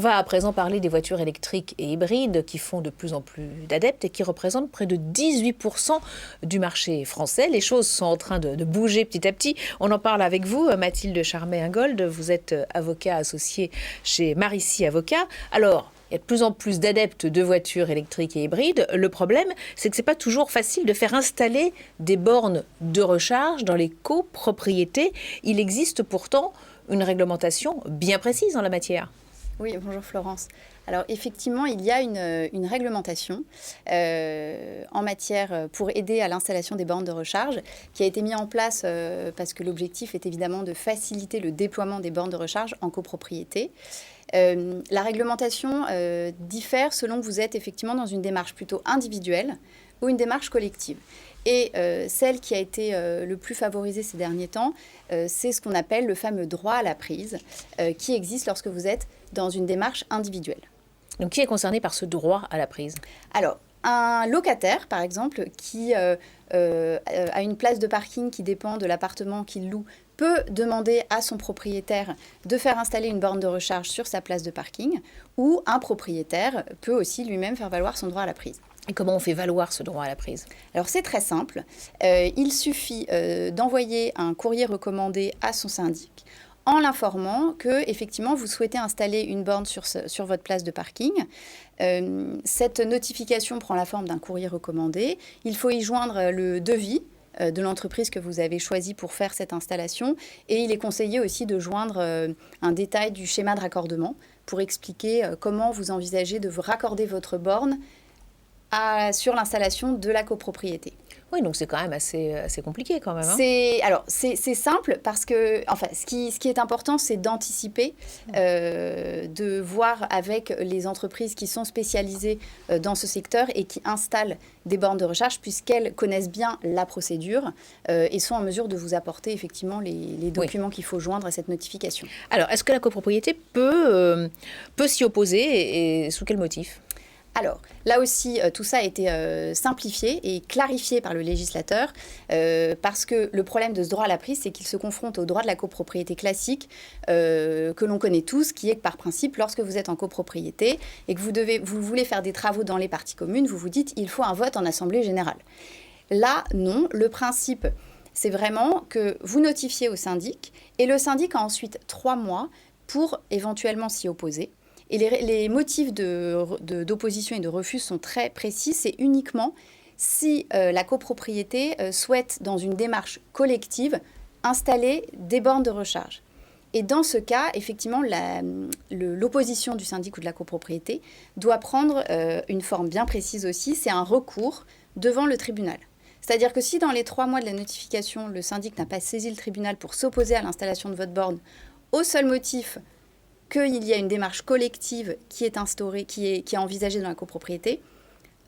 va à présent parler des voitures électriques et hybrides qui font de plus en plus d'adeptes et qui représentent près de 18% du marché français. Les choses sont en train de bouger petit à petit. On en parle avec vous, Mathilde Charmet-Ingold. Vous êtes avocat associé chez Marissi Avocats. Alors, il y a de plus en plus d'adeptes de voitures électriques et hybrides. Le problème, c'est que ce n'est pas toujours facile de faire installer des bornes de recharge dans les copropriétés. Il existe pourtant une réglementation bien précise en la matière. Oui, bonjour Florence. Alors effectivement, il y a une réglementation en matière pour aider à l'installation des bornes de recharge qui a été mise en place parce que l'objectif est évidemment de faciliter le déploiement des bornes de recharge en copropriété. La réglementation diffère selon que vous êtes effectivement dans une démarche plutôt individuelle ou une démarche collective. Et celle qui a été le plus favorisée ces derniers temps, c'est ce qu'on appelle le fameux droit à la prise, qui existe lorsque vous êtes dans une démarche individuelle. Donc, qui est concerné par ce droit à la prise ? Alors, un locataire, par exemple, qui a une place de parking qui dépend de l'appartement qu'il loue, peut demander à son propriétaire de faire installer une borne de recharge sur sa place de parking, ou un propriétaire peut aussi lui-même faire valoir son droit à la prise. Et comment on fait valoir ce droit à la prise ? Alors c'est très simple, il suffit d'envoyer un courrier recommandé à son syndic en l'informant que effectivement vous souhaitez installer une borne sur votre place de parking. Cette notification prend la forme d'un courrier recommandé. Il faut y joindre le devis de l'entreprise que vous avez choisi pour faire cette installation. Et il est conseillé aussi de joindre un détail du schéma de raccordement pour expliquer comment vous envisagez de vous raccorder votre borne sur l'installation de la copropriété. Oui, donc c'est quand même assez compliqué quand même. C'est simple parce que, enfin, ce qui est important, c'est d'anticiper, de voir avec les entreprises qui sont spécialisées dans ce secteur et qui installent des bornes de recharge, puisqu'elles connaissent bien la procédure et sont en mesure de vous apporter effectivement les documents qu'il faut joindre à cette notification. Alors, est-ce que la copropriété peut s'y opposer et sous quel motif ? Alors, là aussi, tout ça a été simplifié et clarifié par le législateur parce que le problème de ce droit à la prise, c'est qu'il se confronte au droit de la copropriété classique que l'on connaît tous, qui est que par principe, lorsque vous êtes en copropriété et que vous voulez faire des travaux dans les parties communes, vous vous dites il faut un vote en assemblée générale. Là, non. Le principe, c'est vraiment que vous notifiez au syndic et le syndic a ensuite 3 mois pour éventuellement s'y opposer. Et les motifs d'opposition et de refus sont très précis. C'est uniquement si la copropriété souhaite, dans une démarche collective, installer des bornes de recharge. Et dans ce cas, effectivement, l'opposition du syndic ou de la copropriété doit prendre une forme bien précise aussi. C'est un recours devant le tribunal. C'est-à-dire que si dans les 3 mois de la notification, le syndic n'a pas saisi le tribunal pour s'opposer à l'installation de votre borne, au seul motif qu'il y a une démarche collective qui est instaurée, qui est envisagée dans la copropriété,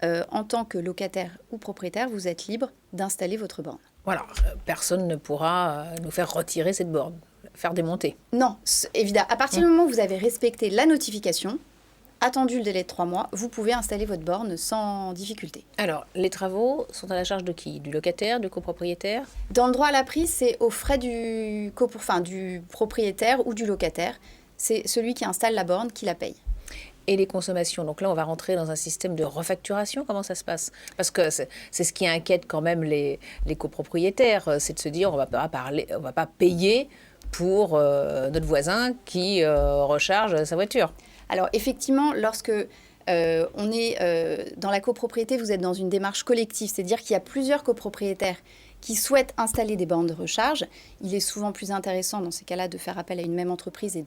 en tant que locataire ou propriétaire, vous êtes libre d'installer votre borne. Voilà, personne ne pourra nous faire retirer cette borne, faire démonter. Non, évidemment. À partir du moment où vous avez respecté la notification, attendu le délai de 3 mois, vous pouvez installer votre borne sans difficulté. Alors, les travaux sont à la charge de qui ? Du locataire, du copropriétaire ? Dans le droit à la prise, c'est aux frais du propriétaire ou du locataire. C'est celui qui installe la borne qui la paye. Et les consommations, donc là on va rentrer dans un système de refacturation, comment ça se passe ? Parce que c'est ce qui inquiète quand même les copropriétaires, c'est de se dire on va pas payer pour notre voisin qui recharge sa voiture. Alors effectivement, lorsque on est dans la copropriété, vous êtes dans une démarche collective, c'est-à-dire qu'il y a plusieurs copropriétaires qui souhaitent installer des bornes de recharge. Il est souvent plus intéressant dans ces cas-là de faire appel à une même entreprise et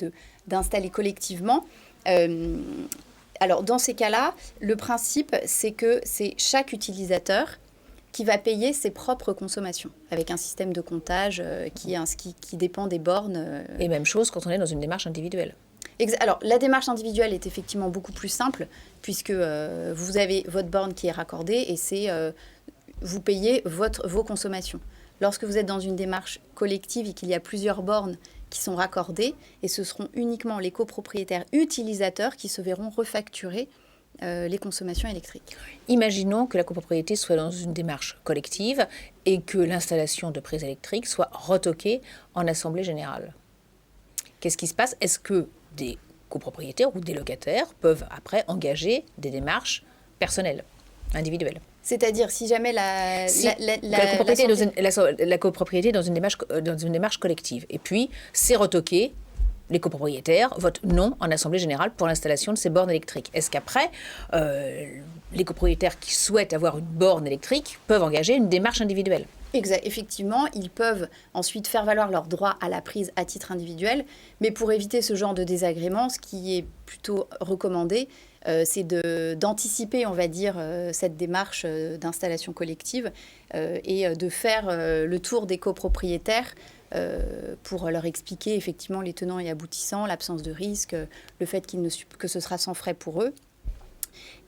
d'installer collectivement. Alors dans ces cas-là, le principe, c'est que c'est chaque utilisateur qui va payer ses propres consommations, avec un système de comptage qui dépend des bornes. Et même chose quand on est dans une démarche individuelle. Alors, la démarche individuelle est effectivement beaucoup plus simple, puisque vous avez votre borne qui est raccordée et vous payez vos consommations. Lorsque vous êtes dans une démarche collective et qu'il y a plusieurs bornes qui sont raccordées, et ce seront uniquement les copropriétaires utilisateurs qui se verront refacturer les consommations électriques. Imaginons que la copropriété soit dans une démarche collective et que l'installation de prises électriques soit retoquée en assemblée générale. Qu'est-ce qui se passe ? Est-ce que des copropriétaires ou des locataires peuvent après engager des démarches personnelles, individuelles. C'est-à-dire, si jamais la copropriété est dans une démarche collective. Et puis, c'est retoqué. Les copropriétaires votent non en Assemblée générale pour l'installation de ces bornes électriques. Est-ce qu'après, les copropriétaires qui souhaitent avoir une borne électrique peuvent engager une démarche individuelle? Exact. Effectivement, ils peuvent ensuite faire valoir leur droit à la prise à titre individuel, mais pour éviter ce genre de désagrément, ce qui est plutôt recommandé, c'est d'anticiper, on va dire, cette démarche d'installation collective et de faire le tour des copropriétaires pour leur expliquer effectivement les tenants et aboutissants, l'absence de risque, le fait que ce sera sans frais pour eux.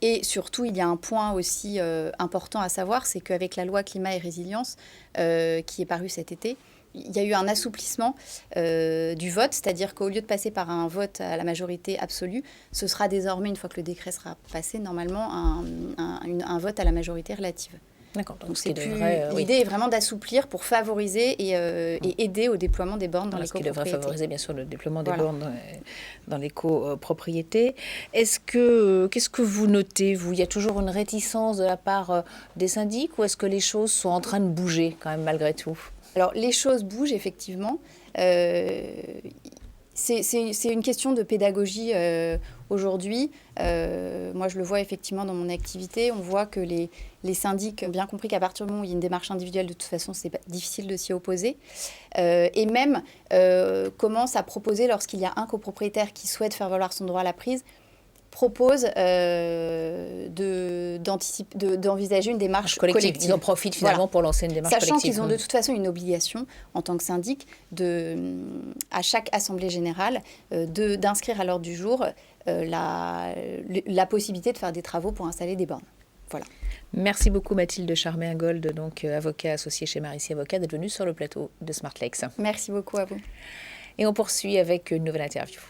Et surtout, il y a un point aussi important à savoir, c'est qu'avec la loi Climat et Résilience qui est parue cet été, il y a eu un assouplissement du vote, c'est-à-dire qu'au lieu de passer par un vote à la majorité absolue, ce sera désormais, une fois que le décret sera passé, normalement un vote à la majorité relative. D'accord. Donc l'idée est vraiment d'assouplir pour favoriser et aider au déploiement des bornes dans les copropriétés. Ce qui devrait favoriser bien sûr le déploiement des bornes dans les copropriétés. Qu'est-ce que vous notez, vous? Il y a toujours une réticence de la part des syndics, ou est-ce que les choses sont en train de bouger quand même malgré tout? Alors les choses bougent effectivement. C'est une question de pédagogie aujourd'hui. Moi, je le vois effectivement dans mon activité. On voit que les syndics ont bien compris qu'à partir du moment où il y a une démarche individuelle, de toute façon, c'est difficile de s'y opposer. Et même commencent à proposer, lorsqu'il y a un copropriétaire qui souhaite faire valoir son droit à la prise, propose d'envisager une démarche collective. Ils en profitent finalement pour lancer une démarche collective. Sachant qu'ils ont de toute façon une obligation, en tant que syndic, à chaque assemblée générale, d'inscrire à l'ordre du jour la possibilité de faire des travaux pour installer des bornes. Voilà. Merci beaucoup Mathilde Charmé-Ingold, donc avocat associé chez Marissi Avocat, d'être venue sur le plateau de Smart Lakes. Merci beaucoup à vous. Et on poursuit avec une nouvelle interview.